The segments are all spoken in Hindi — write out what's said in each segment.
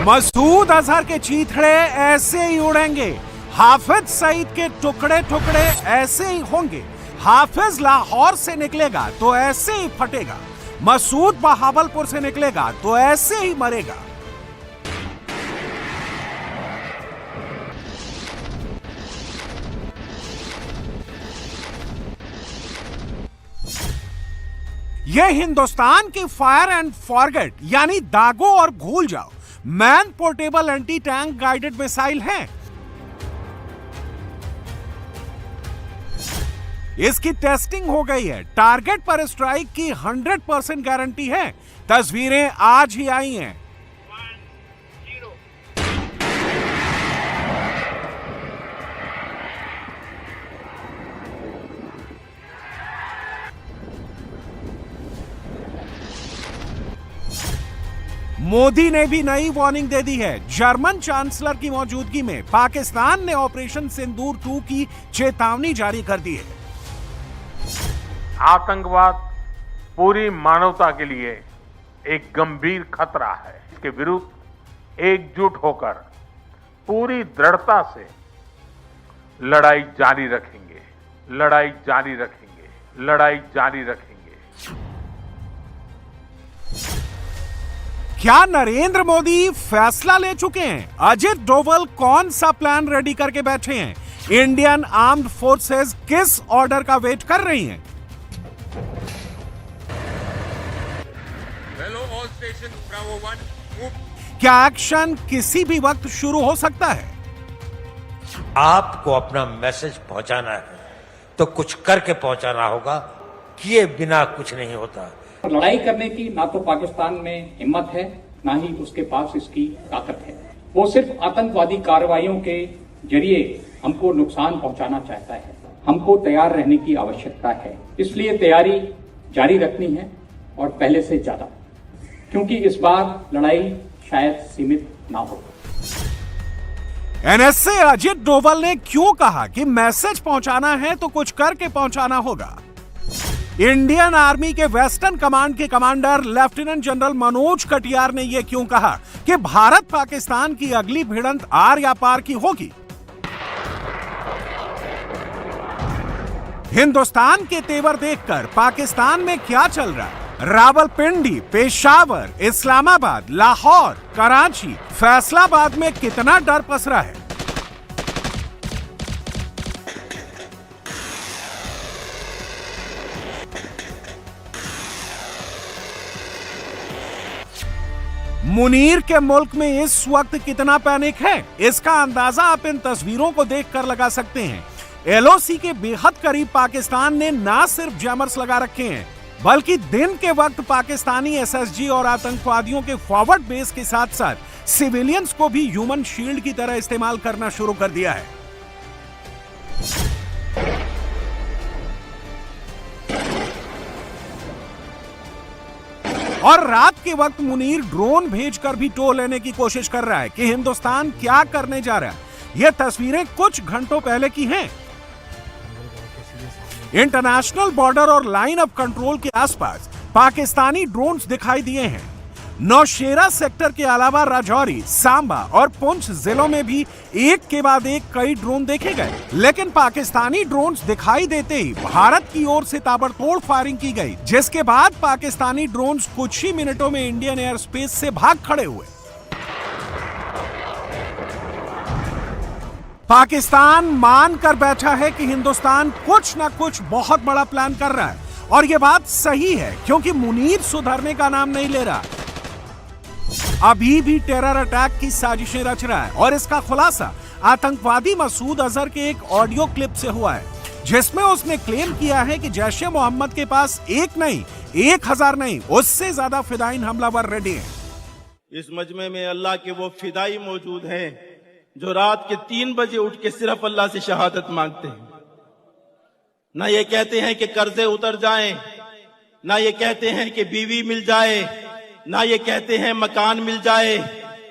मसूद अजहर के चीथड़े ऐसे ही उड़ेंगे, हाफिज सईद के टुकड़े टुकड़े ऐसे ही होंगे। हाफिज लाहौर से निकलेगा तो ऐसे ही फटेगा, मसूद बहावलपुर से निकलेगा तो ऐसे ही मरेगा। यह हिंदुस्तान की फायर एंड फॉरगेट यानी दागो और भूल जाओ man portable anti tank guided missile है। इसकी टेस्टिंग हो गई है, टारगेट पर स्ट्राइक की 100% गारंटी है। तस्वीरें आज ही आई हैं। मोदी ने भी नई वार्निंग दे दी है। जर्मन चांसलर की मौजूदगी में पाकिस्तान ने ऑपरेशन सिंदूर 2 की चेतावनी जारी कर दी है। आतंकवाद पूरी मानवता के लिए एक गंभीर खतरा है। इसके विरुद्ध एकजुट होकर पूरी दृढ़ता से लड़ाई जारी रखेंगे, लड़ाई जारी रखेंगे, लड़ाई जारी रखेंगे। क्या नरेंद्र मोदी फैसला ले चुके हैं? अजित डोवल कौन सा प्लान रेडी करके बैठे हैं? इंडियन आर्म्ड फोर्सेस किस ऑर्डर का वेट कर रही हैं? क्या एक्शन किसी भी वक्त शुरू हो सकता है? आपको अपना मैसेज पहुंचाना है तो कुछ करके पहुंचाना होगा, किए बिना कुछ नहीं होता। लड़ाई करने की ना तो पाकिस्तान में हिम्मत है, ना ही उसके पास इसकी ताकत है। वो सिर्फ आतंकवादी कार्रवाइयों के जरिए हमको नुकसान पहुंचाना चाहता है। हमको तैयार रहने की आवश्यकता है, इसलिए तैयारी जारी रखनी है और पहले से ज्यादा, क्योंकि इस बार लड़ाई शायद सीमित ना हो। एनएसए अजित डोवल ने क्यों कहा कि मैसेज पहुंचाना है तो कुछ करके पहुंचाना होगा? इंडियन आर्मी के वेस्टर्न कमांड के commander lieutenant general Manoj Katiyar ने यह क्यों कहा कि भारत पाकिस्तान की अगली भिड़ंत आर या पार की होगी? हिंदुस्तान के तेवर देखकर पाकिस्तान में क्या चल रहा है? रावलपिंडी, पेशावर, इस्लामाबाद, लाहौर, कराची, फैसलाबाद में कितना डर पसरा है? मुनीर के मुल्क में इस वक्त कितना पैनिक है, इसका अंदाजा आप इन तस्वीरों को देखकर लगा सकते हैं। एलओसी के बेहद करीब पाकिस्तान ने ना सिर्फ जैमर्स लगा रखे हैं, बल्कि दिन के वक्त पाकिस्तानी एसएसजी और आतंकवादियों के फॉरवर्ड बेस के साथ साथ सिविलियंस को भी ह्यूमन शील्ड की तरह इस्तेमाल करना शुरू कर दिया है। और रात के वक्त मुनीर ड्रोन भेजकर भी टो लेने की कोशिश कर रहा है कि हिंदुस्तान क्या करने जा रहा है। ये तस्वीरें कुछ घंटों पहले की हैं। इंटरनेशनल बॉर्डर और लाइन ऑफ कंट्रोल के आसपास पाकिस्तानी ड्रोन्स दिखाई दिए हैं। नौशेरा सेक्टर के अलावा राजौरी, सांबा और पुंछ जिलों में भी एक के बाद एक कई ड्रोन देखे गए, लेकिन पाकिस्तानी ड्रोन्स दिखाई देते ही भारत की ओर से ताबड़तोड़ फायरिंग की गई, जिसके बाद पाकिस्तानी ड्रोन्स कुछ ही मिनटों में इंडियन एयर स्पेस से भाग खड़े हुए। पाकिस्तान मान कर बैठा है कि हिंदुस्तान कुछ ना कुछ बहुत बड़ा प्लान कर रहा है, और यह बात सही है क्योंकि मुनीर सुधरने का नाम नहीं ले रहा। अभी भी टेरर अटैक की साजिशें रच रहा है, और इसका खुलासा आतंकवादी मसूद अजहर के एक ऑडियो क्लिप से हुआ है, जिसमें उसने क्लेम किया है कि जैश ए मोहम्मद के पास एक नहीं, 1000 नहीं, उससे ज्यादा फिदाइन हमलावर रेडी हैं। इस मजमे में अल्लाह के वो फिदाई मौजूद हैं जो रात के 3 बजे उठ के सिर्फ अल्लाह से शहादत मांगते हैं। ना ये कहते हैं कि कर्जे उतर जाएं, ना ये कहते हैं कि बीवी मिल जाए, ना ये कहते हैं मकान मिल जाए,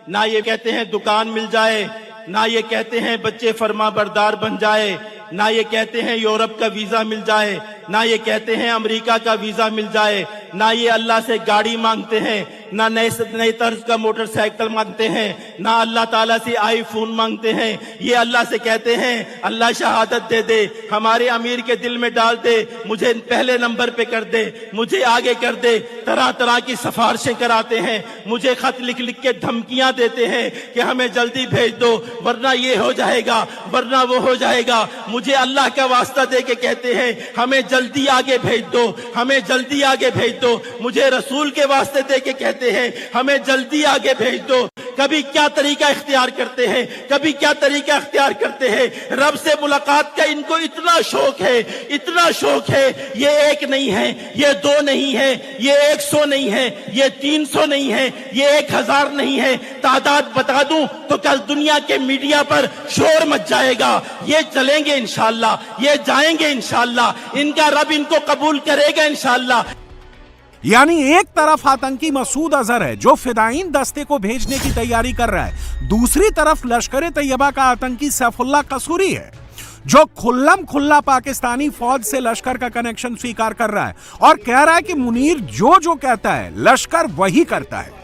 ना ये कहते हैं दुकान मिल जाए, ना ये कहते हैं बच्चे फरमाबरदार बन जाए, ना ये कहते हैं यूरोप का वीजा मिल जाए, ना ये कहते हैं अमेरिका का वीजा मिल जाए, ना ये अल्लाह से गाड़ी मांगते हैं ना नए तर्ज का मोटरसाइकिल मांगते हैं, ना अल्लाह ताला से आईफोन मांगते हैं। ये अल्लाह से कहते हैं अल्लाह शहादत दे दे, हमारे अमीर के दिल में डाल दे, मुझे पहले नंबर पे कर दे, मुझे आगे कर दे। तरह तरह की सिफारिशें कराते हैं, मुझे खत लिख लिख के धमकियां देते हैं कि हमें जल्दी भेज दो वरना ये हो जाएगा वरना वो हो जाएगा। मुझे अल्लाह का वास्ता दे के कहते हैं हमें जल्दी आगे भेज दो, हमें जल्दी आगे भेज दो। मुझे रसूल के वास्ते दे के कहते हैं हमें जल्दी आगे भेज दो। कभी क्या तरीका इख्तियार करते हैं, कभी क्या तरीका इख्तियार करते हैं। रब से मुलाकात का इनको इतना शौक है, इतना शौक है। ये एक नहीं है, ये दो नहीं है, ये 100 नहीं है, ये 300 नहीं है, ये 1000 नहीं है। तादाद बता दूं तो कल दुनिया के मीडिया पर शोर मच जाएगा। ये चलेंगे इंशाअल्लाह, ये जाएंगे इंशाअल्लाह, इनका रब इनको कबूल करेगा इंशाअल्लाह। यानी एक तरफ आतंकी मसूद अजहर है जो फिदायीन दस्ते को भेजने की तैयारी कर रहा है, दूसरी तरफ लश्कर तैयबा का आतंकी सैफुल्लाह कसूरी है जो खुल्लम खुल्ला पाकिस्तानी फौज से लश्कर का कनेक्शन स्वीकार कर रहा है और कह रहा है कि मुनीर जो कहता है लश्कर वही करता है।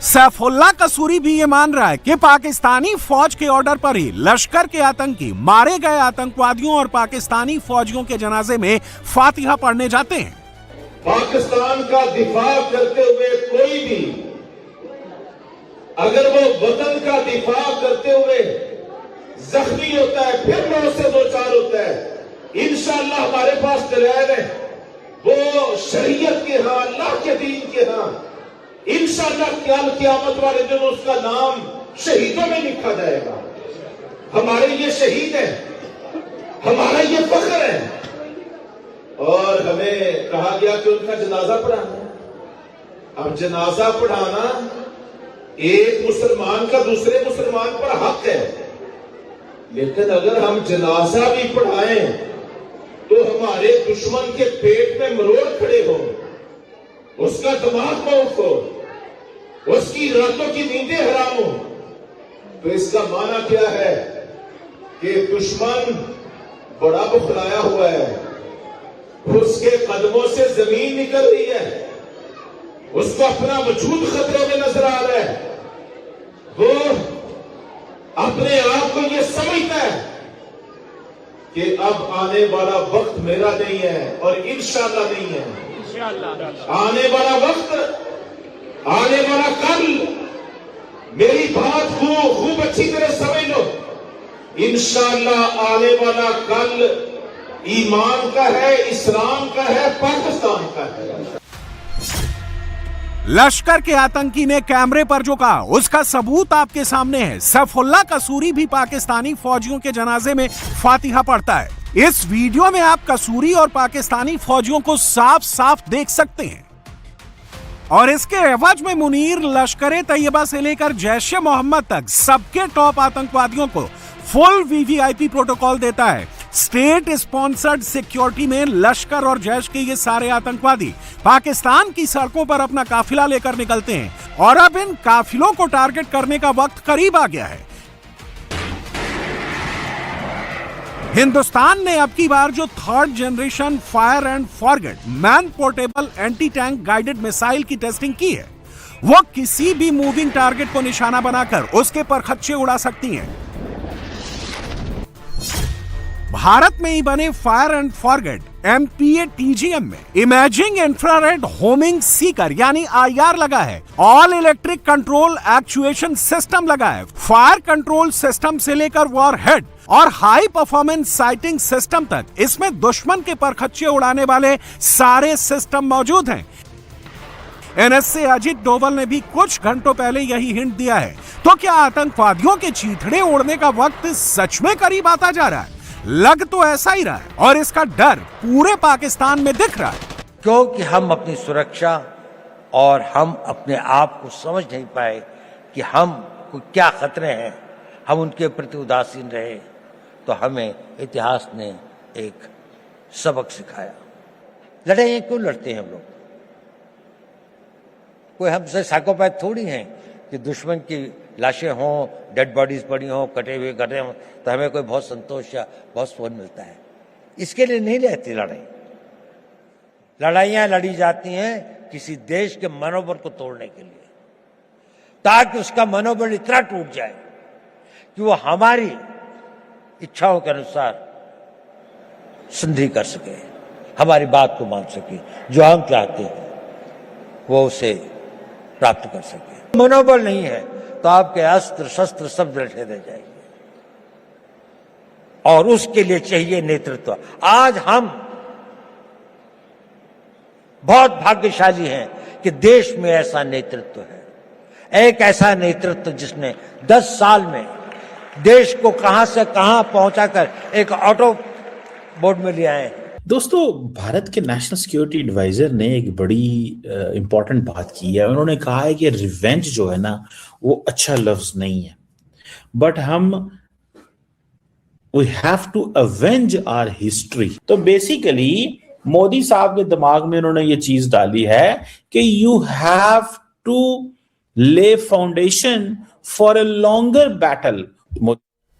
सैफुल्लाह कसूरी भी ये मान रहा है कि पाकिस्तानी फौज के ऑर्डर पर ही लश्कर के आतंकी मारे गए आतंकवादियों और पाकिस्तानी फौजियों के जनाजे में फातिहा पढ़ने जाते हैं। पाकिस्तान का दिफा करते हुए कोई भी अगर वो वतन का दिफा करते हुए जख्मी होता है, फिर मौत से दो चार होता है, इंशाअल्लाह हमारे पास दलाइल है, वो शरीयत के हां, अल्लाह के दीन के हां, इंशाअल्लाह क़यामत वाले दिन उसका नाम शहीदों में लिखा जाएगा। हमारे ये शहीद है, हमारा ये फख्र है। और हमें कहा गया कि उनका जनाजा पढ़ाना। अब जनाजा पढ़ाना एक मुसलमान का दूसरे मुसलमान पर हक है, लेकिन अगर हम जनाजा भी पढ़ाएं तो हमारे दुश्मन के पेट में मरोड़ खड़े हो, उसका दिमाग मौत हो, उसकी रातों की नींदें हराम हो, तो इसका माना क्या है कि दुश्मन बड़ा बुखलाया हुआ है, उसके कदमों से जमीन निकल रही है, उसको अपना वजूद खतरे में नजर आ रहा है। वो अपने आप को ये समझता है कि अब आने वाला वक्त मेरा नहीं है और इंशाअल्लाह नहीं है। आने वाला वक्त, आने वाला कल, मेरी बात खूब अच्छी तरह समझ लो, इंशाअल्लाह आने वाला कल ईमान का है, इस्लाम का है, पाकिस्तान का है। लश्कर के आतंकी ने कैमरे पर जो कहा उसका सबूत आपके सामने है। सैफुल्लाह कसूरी भी पाकिस्तानी फौजियों के जनाजे में फातिहा पढ़ता है। इस वीडियो में आप कसूरी और पाकिस्तानी फौजियों को साफ साफ देख सकते हैं और इसके एवज में मुनीर लश्कर तैयबा से लेकर जैश ए मोहम्मद तक सबके टॉप आतंकवादियों को फुल वीवीआईपी प्रोटोकॉल देता है। स्टेट स्पॉन्सर्ड सिक्योरिटी में लश्कर और जैश के ये सारे आतंकवादी पाकिस्तान की सड़कों पर अपना काफिला लेकर निकलते हैं और अब इन काफिलों को टारगेट करने का वक्त करीब आ गया है। हिंदुस्तान ने अब की बार जो 3rd generation fire and forget man portable anti tank guided missile की टेस्टिंग की है, वो किसी भी मूविंग टारगेट को निशाना बनाकर उसके परखच्चे उड़ा सकती हैं। भारत में ही बने fire and forget MPA TGM में इमेजिंग इंफ्रारेड होमिंग सीकर यानी IR लगा है, all electric control actuation system लगा है, फायर कंट्रोल सिस्टम से लेकर वॉरहेड और हाई परफॉर्मेंस साइटिंग सिस्टम तक इसमें दुश्मन के परखच्चे उड़ाने वाले सारे सिस्टम मौजूद हैं। NSA अजित डोवल ने भी कुछ घंटों पहले यही हिंट दिया है। तो क्या आतंकवादियों के चीथड़े उड़ने का वक्त सच में करीब आता जा रहा है? लग तो ऐसा ही रहा है और इसका डर पूरे पाकिस्तान में दिख रहा है, क्योंकि हम अपनी सुरक्षा और हम अपने आप को समझ नहीं पाए कि हम को क्या खतरे हैं, हम उनके प्रति उदासीन रहे। तो हमें इतिहास ने एक सबक सिखाया। लड़ाइयाँ क्यों लड़ते हैं हम लोग? कोई हमसे साइकोपैथ थोड़ी हैं कि दुश्मन की लाशें हों, डेड बॉडीज पड़ी हों, कटे हुए गटे हों तो हमें कोई बहुत संतोष या बहुत सुकून मिलता है। इसके लिए नहीं रहती लड़ाई। लड़ाइयाँ लड़ी जाती हैं किसी देश के मनोबल को तोड़ने के लिए, ताकि उसका मनोबल इतना टूट जाए कि वो हमारी इच्छाओं के अनुसार संधि कर सके, हमारी बात को मान सके, जो हम चाहते हैं वो उसे प्राप्त कर सके। मनोबल नहीं है तो आपके अस्त्र शस्त्र सब लठे रह जाएंगे, और उसके लिए चाहिए नेतृत्व। आज हम बहुत भाग्यशाली हैं कि देश में ऐसा नेतृत्व है, एक ऐसा नेतृत्व जिसने 10 साल में देश को कहां से कहां पहुंचाकर एक ऑटो बोर्ड में ले आए हैं। दोस्तों, भारत के नेशनल सिक्योरिटी एडवाइजर ने एक बड़ी इंपॉर्टेंट बात की है। उन्होंने कहा है कि रिवेंज जो है ना वो अच्छा लफ्ज नहीं है, but we have to avenge our history. तो बेसिकली मोदी साहब के दिमाग में उन्होंने ये चीज डाली है कि यू हैव टू ले foundation for a longer battle.